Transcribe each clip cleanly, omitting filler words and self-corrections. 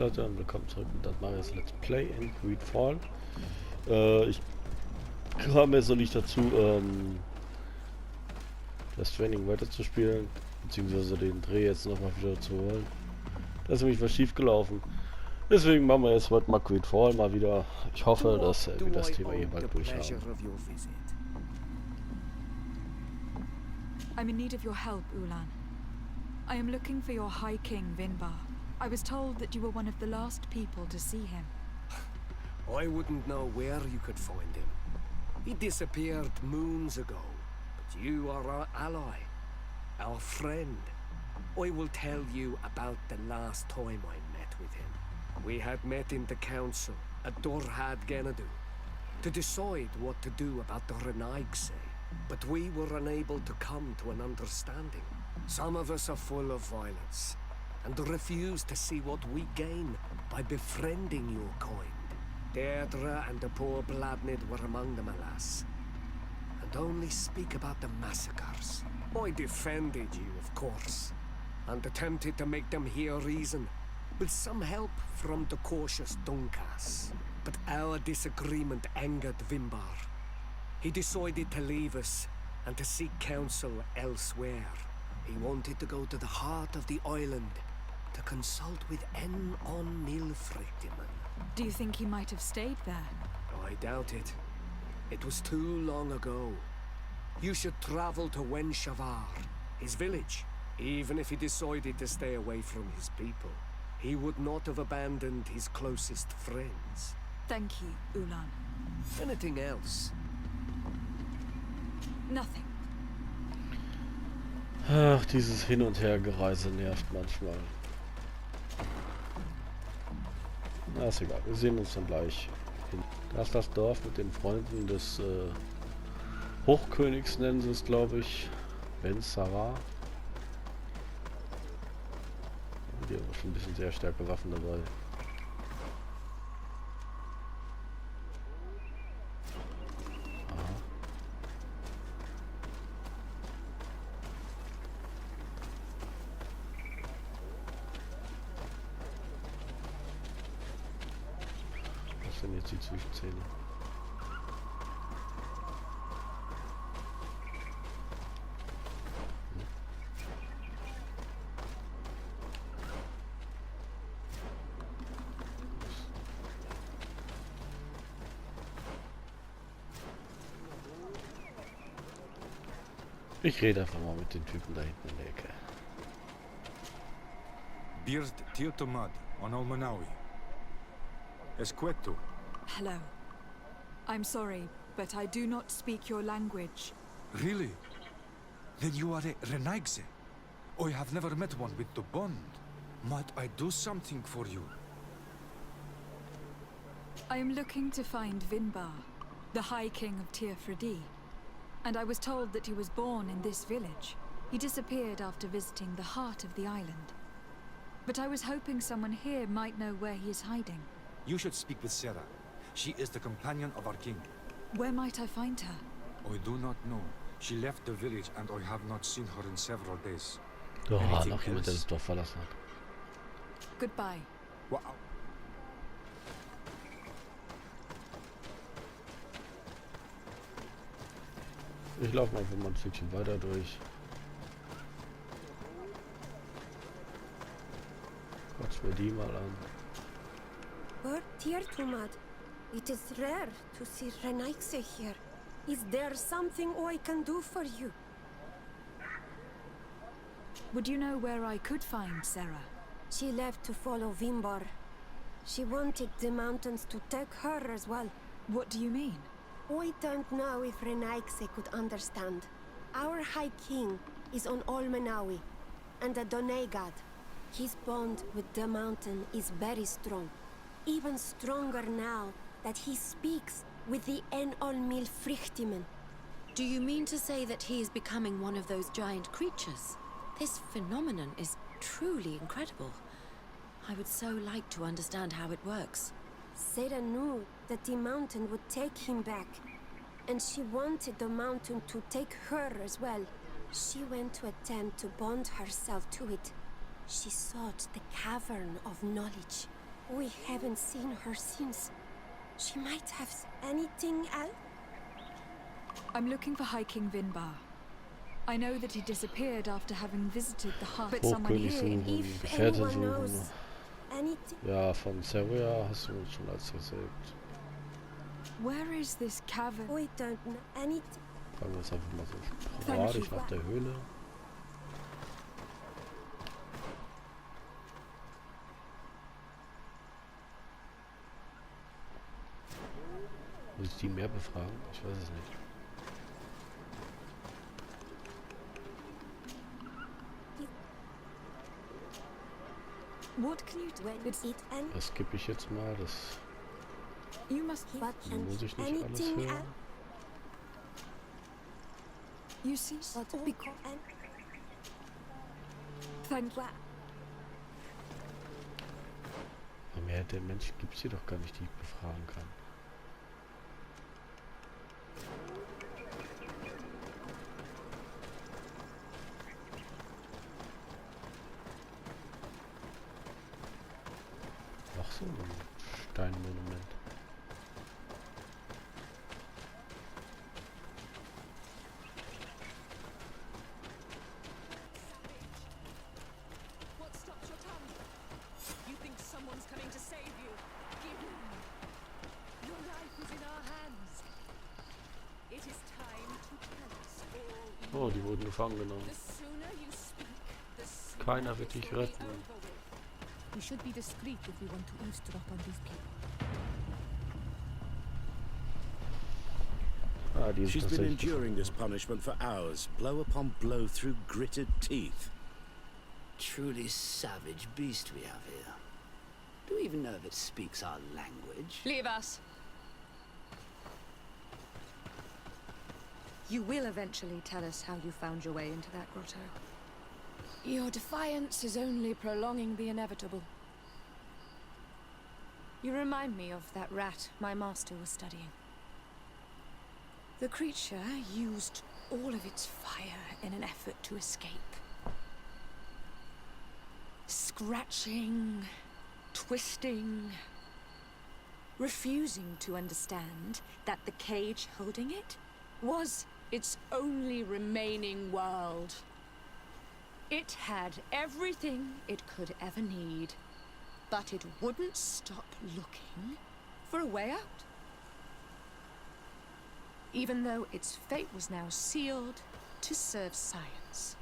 Leute und willkommen zurück mit das neues Let's Play in Greedfall. Ich kam jetzt noch nicht dazu, das Training weiterzuspielen, beziehungsweise den Dreh jetzt nochmal wieder zu holen. Da ist nämlich was schief gelaufen. Deswegen machen wir jetzt heute mal Greedfall mal wieder. Ich hoffe, dass wir das Thema hier bald durch haben. I'm in need of your help, Ulan. I am looking for your High King, Vinbar. I was told that you were one of the last people to see him. I wouldn't know where you could find him. He disappeared moons ago, but you are our ally, our friend. I will tell you about the last time I met with him. We had met in the council at Dorhad Genadu to decide what to do about the Renaigse, but we were unable to come to an understanding. Some of us are full of violence, and refuse to see what we gain by befriending your kind. Deirdre and the poor Bladnid were among them, alas, and only speak about the massacres. I defended you, of course, and attempted to make them hear reason, with some help from the cautious Dunkas. But our disagreement angered Vimbar. He decided to leave us, and to seek counsel elsewhere. He wanted to go to the heart of the island, to consult with En on Milfrictiman. Do you think he might have stayed there? I doubt it. It was too long ago. You should travel to Wenshavar, his village. Even if he decided to stay away from his people, he would not have abandoned his closest friends. Thank you, Ulan. Anything else? Nothing. Ach, dieses Hin- und Hergereise nervt manchmal. Na, ist egal. Wir sehen uns dann gleich hin. Da ist das Dorf mit den Freunden des Hochkönigs, nennen sie es, glaube ich. Ben Sarah. Die haben schon ein bisschen sehr starke Waffen dabei. Was sind jetzt die Zwischenzähne? Ich rede einfach mal mit den Typen da hinten in der Ecke. Bird Tiotomad on Almanawi. Esqueto. Hello. I'm sorry, but I do not speak your language. Really? Then you are a Renaigse. I have never met one with the bond. Might I do something for you? I am looking to find Vinbar, the High King of Tirfredi. And I was told that he was born in this village. He disappeared after visiting the heart of the island. But I was hoping someone here might know where he is hiding. You should speak with Sarah. She is the companion of our king. Where might I find her? I do not know. She left the village and I have not seen her in several days. Oh, Anything noch jemand, der else? das Dorf verlassen hat. Goodbye. Wow. Ich laufe mal einfach mal ein Stückchen weiter durch. Quatsch mir die mal an. Tirtumad, it is rare to see Renaigse here. Is there something I can do for you? Would you know where I could find Sarah? She left to follow Vimbar. She wanted the mountains to take her as well. What do you mean? I don't know if Renaigse could understand. Our High King is on Olmenawi, and a Donegad. His bond with the mountain is very strong. Even stronger now that he speaks with the En-Olmil Frichtimen. Do you mean to say that he is becoming one of those giant creatures? This phenomenon is truly incredible. I would so like to understand how it works. Sarah knew that the mountain would take him back, and she wanted the mountain to take her as well. She went to attempt to bond herself to it. She sought the cavern of knowledge. We haven't seen her since. She might have anything else? I'm looking for High King Vinbar. I know that he disappeared after having visited the heart. But someone Hochkönigs here. suchen, If Gefährtin anyone knows suchen. anything. Ja, von Seria hast du uns schon als gesagt. Where is this cavern? We don't know anything. Fragen wir es einfach mal so sporadisch nach der Höhle. Muss ich die mehr befragen? Ich weiß es nicht. What can you do? When It's it ends. Das skippe ich jetzt mal. Das you must. But muss ich nicht alles anything hören. else? You see, But because and thank you. Aber mehr der Menschen gibt es hier doch gar nicht, die ich befragen kann. Ach so, ein Steinmonument. What stops your tongue? You think someone's coming to save you? Give in. Your life is in our hands. It is time to tell us all. Oh, die wurden gefangen genommen. The sooner you speak, the sooner Keiner wird it dich will be retten. over with. We should be discreet if we want to eavesdrop on these people. Ah, die sind She's been tatsächlich enduring this gefangen. punishment for hours, blow upon blow through gritted teeth. Truly savage beast we have here. Do we even know if it speaks our language? Leave us. You will eventually tell us how you found your way into that grotto. Your defiance is only prolonging the inevitable. You remind me of that rat my master was studying. The creature used all of its fire in an effort to escape. Scratching, twisting, refusing to understand that the cage holding it was its only remaining world. It had everything it could ever need, but it wouldn't stop looking for a way out. Even though its fate was now sealed to serve science.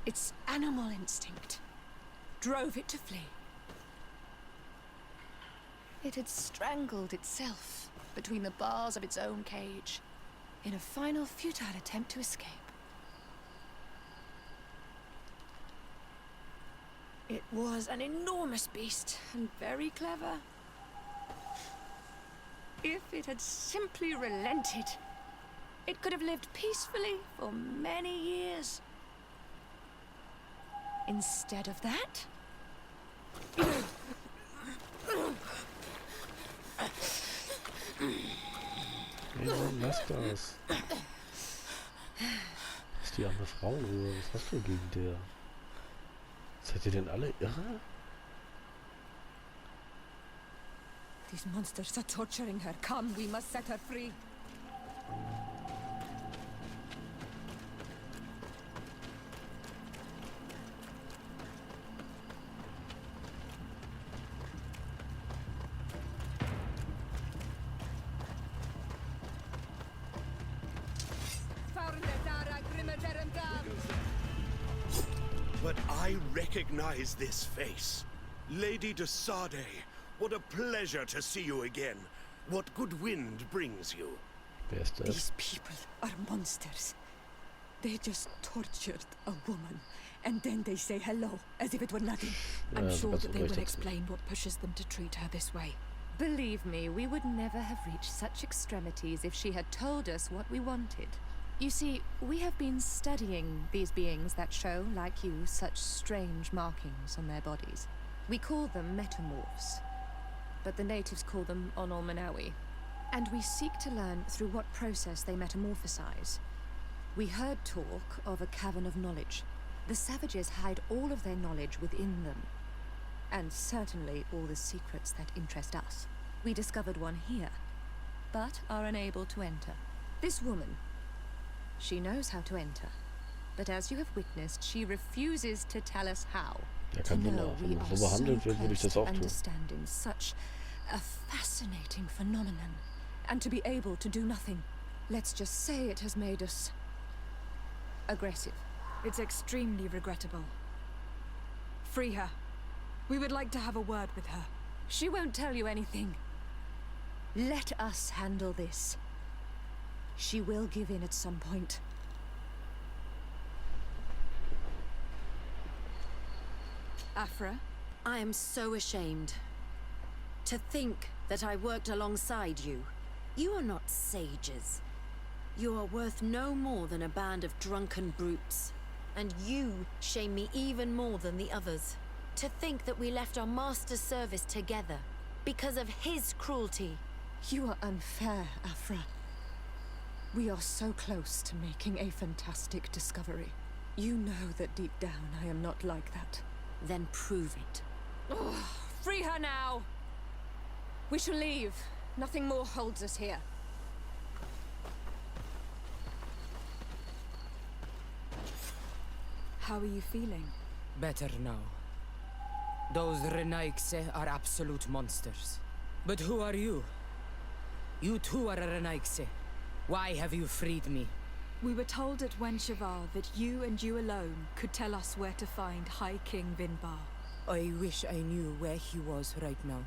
Its animal instinct drove it to flee. It had strangled itself between the bars of its own cage in a final futile attempt to escape. It was an enormous beast and very clever. If it had simply relented, it could have lived peacefully for many years. Instead of that, Hey, Mann, lass das. Lass die arme Frau in Ruhe. Was hast du gegen der? Seid ihr denn alle irre? These monsters are torturing her. Come, we must set her free. But I recognize this face. Lady de Sade, what a pleasure to see you again. What good wind brings you? Wer ist das? These people are monsters. They just tortured a woman, and then they say hello, as if it were nothing. I'm Ja, sure ganz that they will unrecht. explain what pushes them to treat her this way. believe me, we would never have reached such extremities if she had told us what we wanted. You see, we have been studying these beings that show, like you, such strange markings on their bodies. We call them metamorphs, but the natives call them Onolmanawi. And we seek to learn through what process they metamorphosize. We heard talk of a cavern of knowledge. The savages hide all of their knowledge within them. And certainly all the secrets that interest us. We discovered one here, but are unable to enter. This woman, she knows how to enter. But as you have witnessed, she refuses to tell us how. Ja, kein Wunder. Wenn man so behandelt wird, würde ich das auch tun. Understanding such a fascinating phenomenon, and to be able to do nothing. Let's just say it has made us aggressive. It's extremely regrettable. Free her. We would like to have a word with her. She won't tell you anything. Let us handle this. She will give in at some point. Afra? I am so ashamed. To think that I worked alongside you. You are not sages. You are worth no more than a band of drunken brutes. And you shame me even more than the others. To think that we left our master's service together because of his cruelty. You are unfair, Afra. We are so close to making a fantastic discovery. You know that deep down I am not like that. Then prove it. Oh, free her now! We shall leave. Nothing more holds us here. How are you feeling? Better now. Those Renaigse are absolute monsters. But who are you? You too are a Renaigse. Why have you freed me? We were told at Wenshavar that you and you alone could tell us where to find High King Vinbar. I wish I knew where he was right now.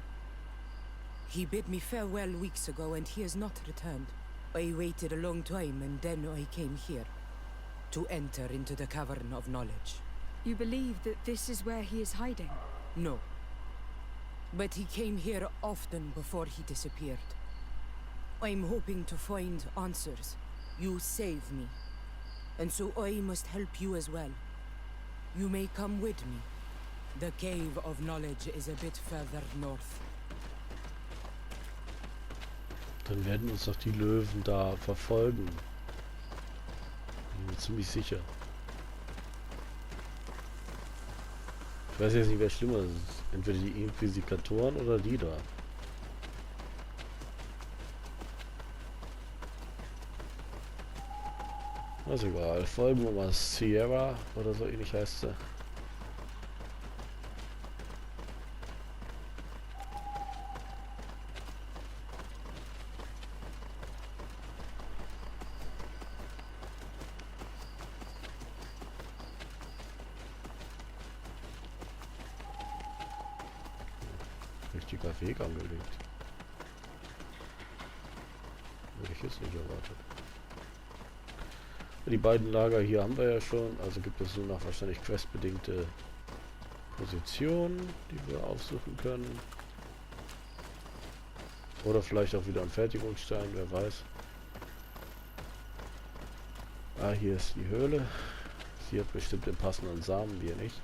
He bid me farewell weeks ago and he has not returned. I waited a long time and then I came here. To enter into the Cavern of Knowledge. You believe that this is where he is hiding? No. But he came here often before he disappeared. I'm hoping to find answers. You saved me. And so I must help you as well. You may come with me. The Cave of Knowledge is a bit further north. Dann werden uns doch die Löwen da verfolgen. Bin mir ziemlich sicher. Ich weiß jetzt nicht, wer schlimmer ist. Entweder die Inquisikatoren oder die da. Ist egal. Folgen wir mal Sierra oder so ähnlich heißt sie. Richtiger Weg angelegt. Hätte ich jetzt nicht erwartet. Die beiden Lager hier haben wir ja schon, also gibt es nur noch wahrscheinlich questbedingte Positionen, die wir aufsuchen können. Oder vielleicht auch wieder ein Fertigungsstein, wer weiß. Ah, hier ist die Höhle. Sie hat bestimmt den passenden Samen, wir nicht.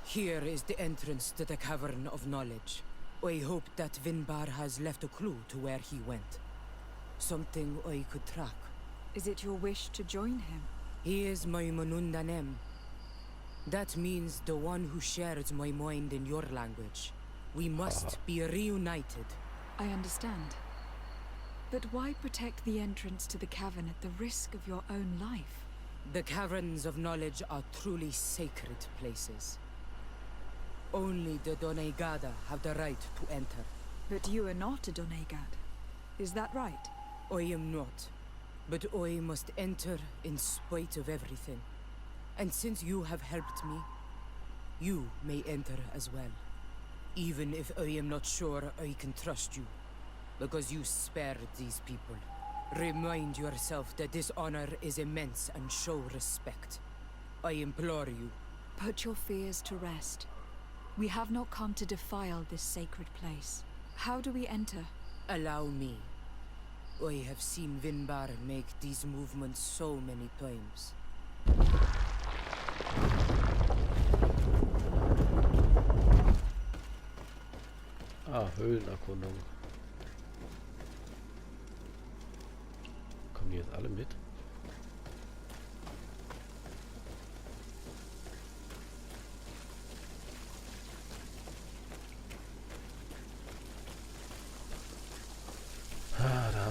Here is the entrance to the Cavern of Knowledge. I hope that Vinbar has left a clue to where he went. Something I could track. Is it your wish to join him? He is my Manundanem. That means the one who shares my mind in your language. We must be reunited. I understand. But why protect the entrance to the cavern at the risk of your own life? The Caverns of Knowledge are truly sacred places. Only the Doneigada have the right to enter. But you are not a Doneigad. Is that right? I am not. But I must enter in spite of everything. And since you have helped me, you may enter as well. Even if I am not sure I can trust you. Because you spared these people. Remind yourself that this honor is immense and show respect. I implore you. Put your fears to rest. We have not come to defile this sacred place. How do we enter? Allow me. I have seen Vinbar make these movements so many times. Ah, Höhlenerkundung. Kommen die jetzt alle mit?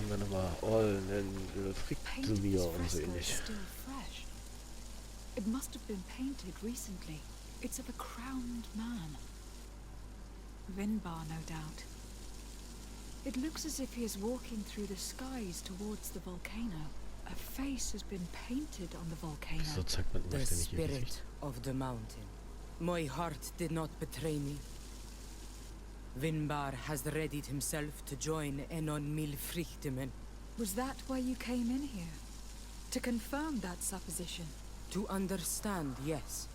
haben wir nochmal Ollen, Fricksemir und so ähnlich. It must have been painted recently. It's of a crowned man. Vinbar, no doubt. It looks as if he is walking through the skies towards the volcano. A face has been painted on the volcano. So zeigt man The nicht ihr spirit Gesicht. of the mountain. My heart did not betray me. Vinbar has readied himself to join Enon Milfrichtemen. Was that why you came in here? To confirm that supposition? To understand, yes.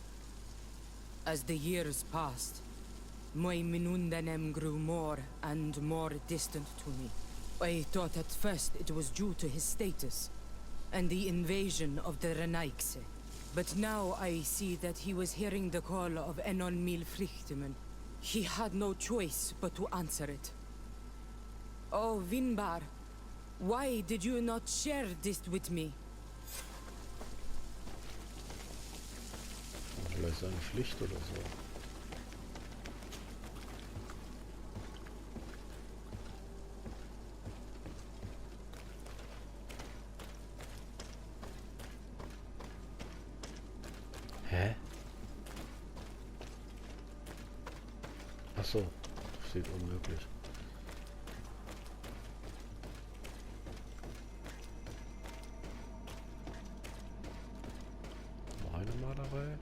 As the years passed, my Minundanem grew more and more distant to me. I thought at first it was due to his status and the invasion of the Renaigse. But now I see that he was hearing the call of Enon Milfrichtemen. He had no choice but to answer it. Oh, Vinbar, why did you not share this with me? Vielleicht seine Pflicht oder so. Hä? Ach so, steht unmöglich. Noch eine Malerei.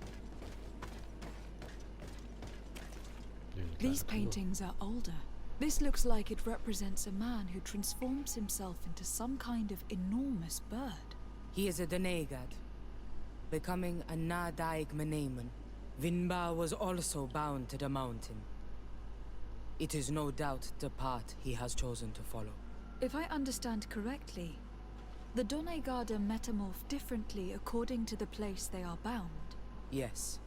These paintings are older. This looks like it represents a man who transforms himself into some kind of enormous bird. He is a Denegad, becoming a Nadaig Meneman. Vinbar was also bound to the mountain. It is no doubt the path he has chosen to follow. If I understand correctly, the Donegada metamorph differently according to the place they are bound. Yes.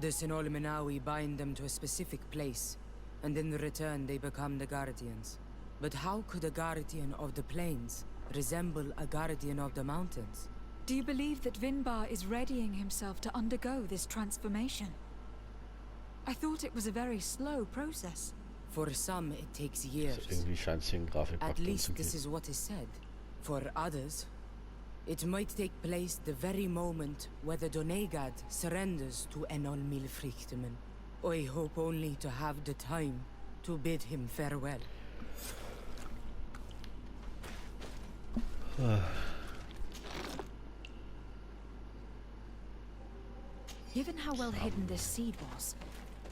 The Sinolmenawi bind them to a specific place, and in return they become the Guardians. But how could a Guardian of the Plains resemble a Guardian of the Mountains? Do you believe that Vinbar is readying himself to undergo this transformation? I thought it was a very slow process. For some, it takes years. Irgendwie scheint es hier ein Grafikbug At least zu this geben. is what is said. For others, it might take place the very moment where the Donegad surrenders to Enol Milfrichtemen. I hope only to have the time to bid him farewell. Given how well hidden this seed was,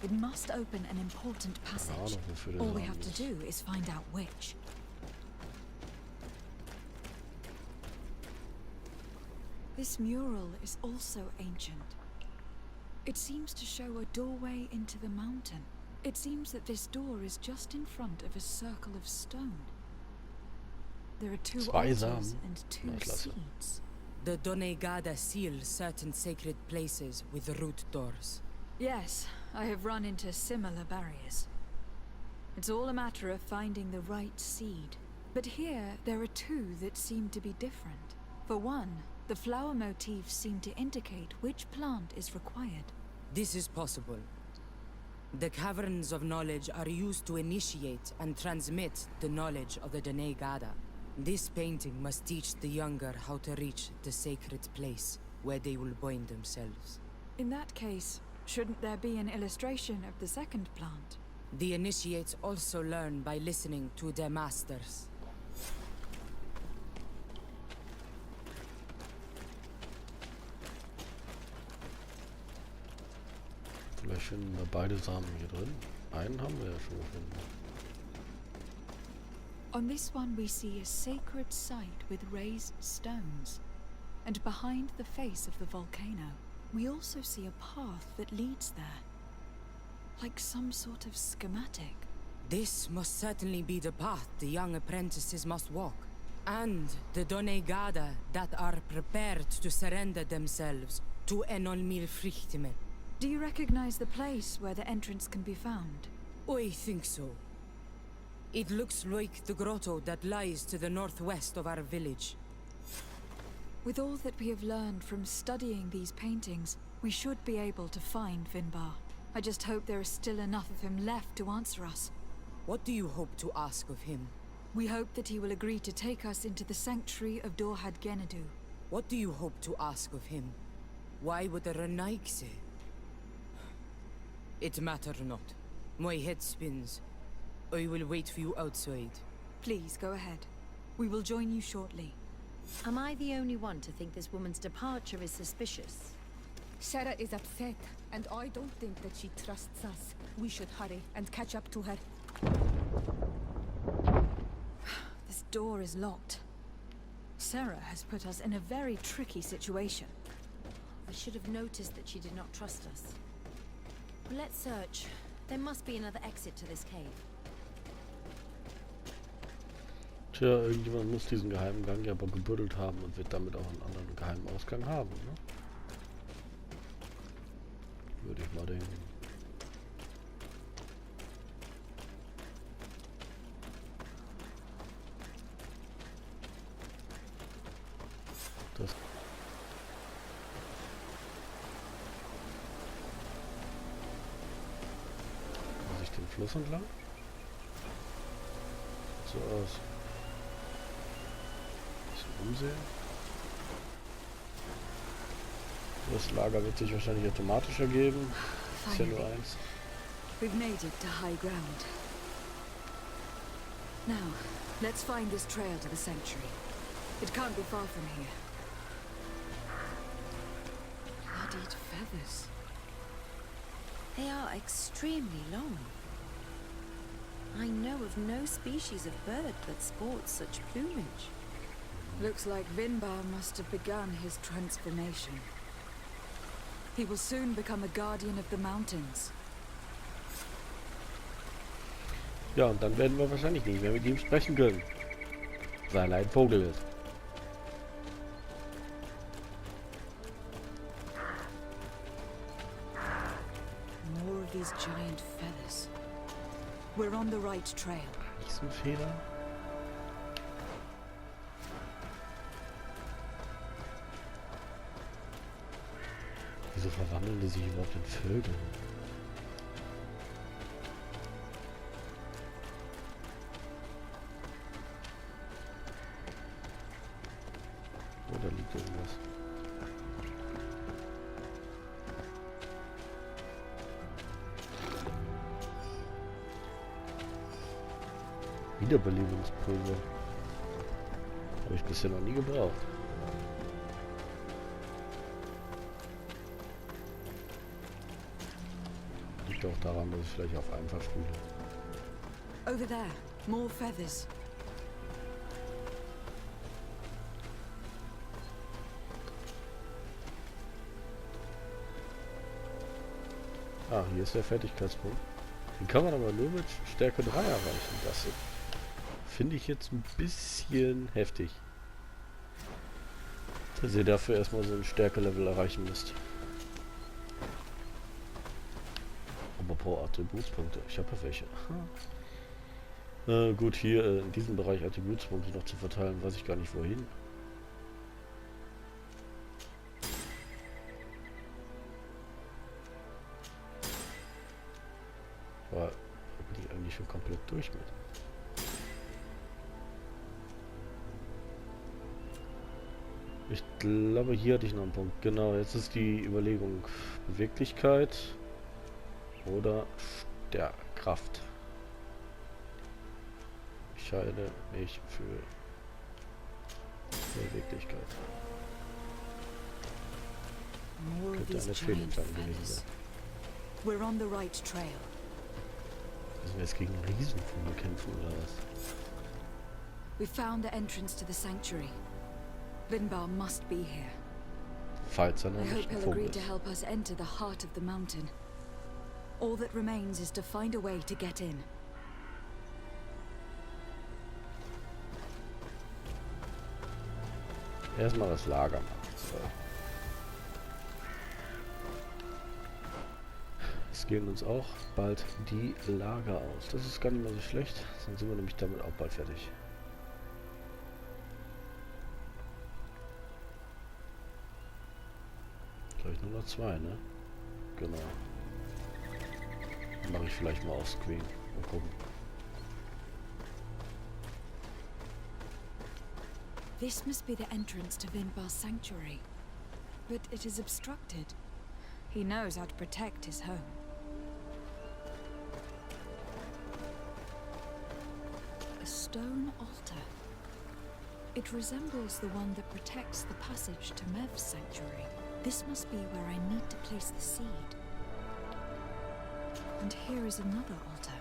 it must open an important passage. All we have to do is find out which. This mural is also ancient. It seems to show a doorway into the mountain. It seems that this door is just in front of a circle of stone. There are two altars and two seeds. The Donegada seal certain sacred places with root doors. Yes, I have run into similar barriers. It's all a matter of finding the right seed. But here, there are two that seem to be different. For one, the flower motifs seem to indicate which plant is required. This is possible. The caverns of knowledge are used to initiate and transmit the knowledge of the Donegada. This painting must teach the younger how to reach the sacred place where they will bind themselves. In that case, shouldn't there be an illustration of the second plant? The initiates also learn by listening to their masters. Vielleicht finden wir beide Samen hier drin. Einen haben wir ja schon gefunden. On this one we see a sacred site with raised stones. And behind the face of the volcano, we also see a path that leads there. Like some sort of schematic. This must certainly be the path the young apprentices must walk. And the Donegada that are prepared to surrender themselves to Enol Milfrichtemen. Do you recognize the place where the entrance can be found? I think so. It looks like the grotto that lies to the northwest of our village. With all that we have learned from studying these paintings, we should be able to find Vinbar. I just hope there is still enough of him left to answer us. What do you hope to ask of him? We hope that he will agree to take us into the sanctuary of Dorhad Genadu. What do you hope to ask of him? Why would the Renaigse? It matter not. My head spins. I will wait for you outside. Please, go ahead. We will join you shortly. Am I the only one to think this woman's departure is suspicious? Sarah is upset, and I don't think that she trusts us. We should hurry and catch up to her. This door is locked. Sarah has put us in a very tricky situation. I should have noticed that she did not trust us. Let's search. There must be another exit to this cave. Tja, irgendjemand muss diesen geheimen Gang ja aber gebuddelt haben und wird damit auch einen anderen geheimen Ausgang haben, ne? Würde ich mal denken. Das. Muss ich den Fluss entlang? So aus. Umsehen. Das Lager wird sich wahrscheinlich automatisch ergeben. Ist ja nur eins. We've made it to high ground. Now, let's find this trail to the sanctuary. It can't be far from here. Bloodied feathers. They are extremely long. I know of no species of bird that sports such plumage. Looks like Vinbar must have begun his transformation. He will soon become a guardian of the mountains. Ja, und dann werden wir wahrscheinlich nicht mehr mit ihm sprechen können. Weil er ein Vogel ist. More of these giant feathers. We're on the right trail. Riesenfeder. Wieso verwandeln die sich überhaupt in Vögel? Oh, da liegt irgendwas. Wiederbelebungspulver. Habe ich bisher noch nie gebraucht. Liegt auch daran, dass ich vielleicht auf einen verfrühe. Over there, more feathers. Ah, hier ist der Fertigkeitspunkt. Den kann man aber nur mit Stärke 3 erreichen. Das finde ich jetzt ein bisschen heftig. Dass ihr dafür erstmal so ein Stärke-Level erreichen müsst. Aber pro Attributspunkte. Ich habe ja welche. Gut, hier in diesem Bereich Attributspunkte noch zu verteilen, weiß ich gar nicht wohin. Aber bin ich eigentlich schon komplett durch mit. Ich glaube, hier hatte ich noch einen Punkt. Genau, jetzt ist die Überlegung. Beweglichkeit oder Kraft. Ich entscheide mich für Beweglichkeit. Könnte eine Fehlentscheidung gewesen sein. We're on the right trail. Müssen wir jetzt gegen einen Riesenvogel kämpfen oder was? We found the entrance to the sanctuary. Vinbar must be here. Falls er noch I nicht hope ein he'll Vogel agree to ist. help us enter the heart of the mountain. All that remains is to find a way to get in. Erstmal das Lager machen. So. Es gehen uns auch bald die Lager aus. Das ist gar nicht mal so schlecht. Dann sind wir nämlich damit auch bald fertig. Gleich nur noch 2, ne? Genau. Dann mache ich vielleicht mal auf Screen. Mal gucken. This must be the entrance to Vinbar's sanctuary. But it is obstructed. He knows how to protect his home. A stone altar. It resembles the one that protects the passage to Mev's sanctuary. This must be where I need to place the seed. And here is another altar.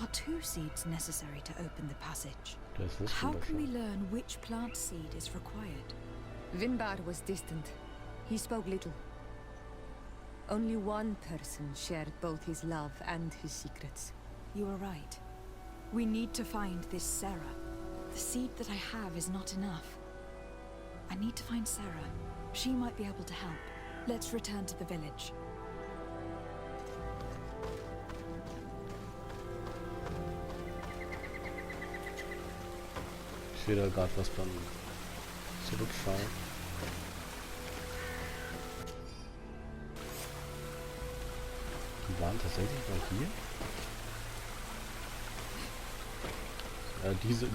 Are 2 seeds necessary to open the passage? How can we learn which plant seed is required? Vinbar was distant. He spoke little. Only one person shared both his love and his secrets. You are right. We need to find this Sarah. The seed that I have is not enough. I need to find Sarah. She might be able to help. Let's return to the village. Ich sehe da gerade was beim Zurückschauen. Die waren tatsächlich mal hier?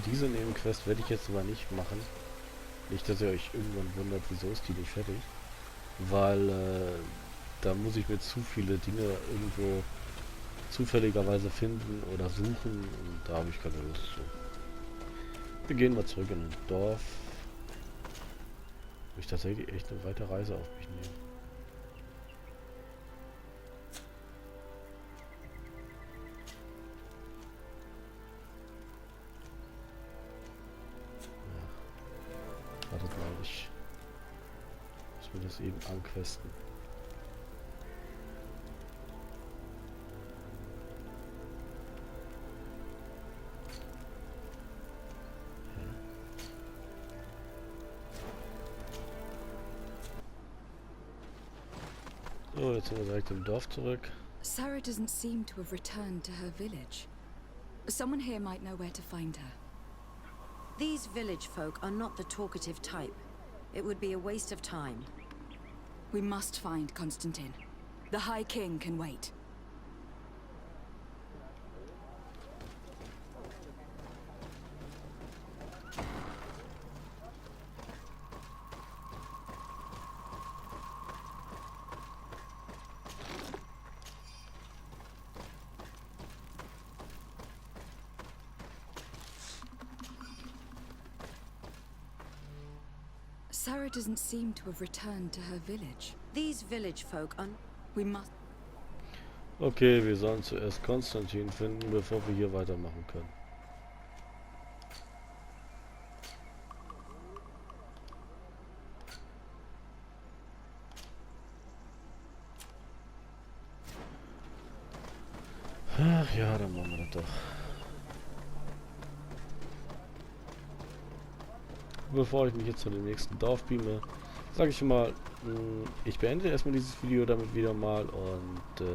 Diese Nebenquest werde ich jetzt aber nicht machen. Nicht, dass ihr euch irgendwann wundert, wieso ist die nicht fertig. Weil da muss ich mir zu viele Dinge irgendwo zufälligerweise finden oder suchen und da habe ich keine Lust zu. Wir gehen mal zurück in ein Dorf. Will ich tatsächlich echt eine weite Reise auf mich nehmen. Ja. Wartet mal, ich muss mir das eben anquesten. So, jetzt sind wir direkt im Dorf zurück. Sarah doesn't seem to have returned to her village. Someone here might know where to find her. These village folk are not the talkative type. It would be a waste of time. We must find Constantine. The High King can wait. Sarah doesn't seem to have returned to her village. These village folk are... We must... Okay, wir sollen zuerst Konstantin finden, bevor wir hier weitermachen können. Ach ja, dann machen wir das doch. Bevor ich mich jetzt zu dem nächsten Dorf beame, sage ich schon mal, ich beende erstmal dieses Video damit wieder mal und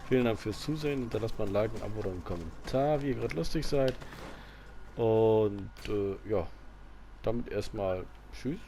vielen Dank fürs Zusehen. Hinterlasst mal ein Like, ein Abo oder einen Kommentar, wie ihr gerade lustig seid. Und ja, damit erstmal tschüss.